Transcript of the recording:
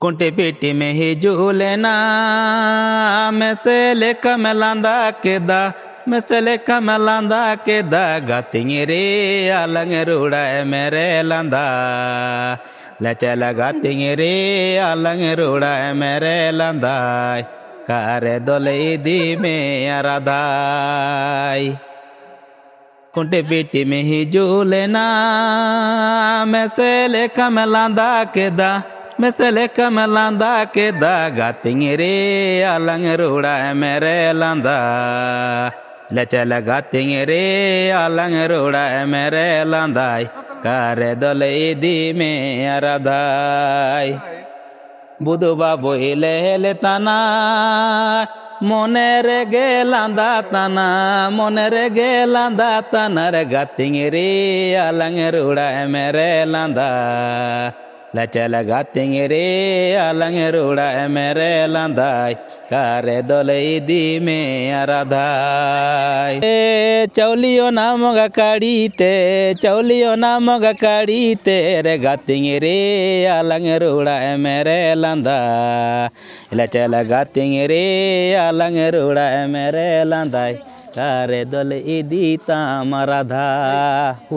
कुंटे पेटी में ही झूलना मैसेले कमलांदा के दा मैसेले कमलांदा के दा गातिंग रे आलंग रूड़ा मेरे लांदा लचला गातिंग रे आलंग रूड़ा मेरे लांदा कारे दोले दी में आराधाई कुंटे पेटी में ही झूलना मैसेले कमलांदा के दा मैसेले कमलांदा के दा गातिंग रे आलंग रूड़ा मेरे लांदा लचल गातिंग रे आलंग रूड़ा मेरे लांदाई कारे दोले दी में आराधाई बुधु बाबू इले तना मोने रे गेलांदा तना मोने रे गेलांदा तना रे गातिंग रे आलंग रूड़ा मेरे लांदा लचल गातिंग रे आलंग रूड़ा मेरे लांदाई कारे दोले दी में आराधाई चौलियो नाम गाड़ीते चौलियो नाम गाड़ीते रे गातिंग रे आलंग रूड़ा मेरे लांदा लचल गातिंग रे आलंग रूड़ा मेरे लांदाई कारे दोले दी ता आराधा।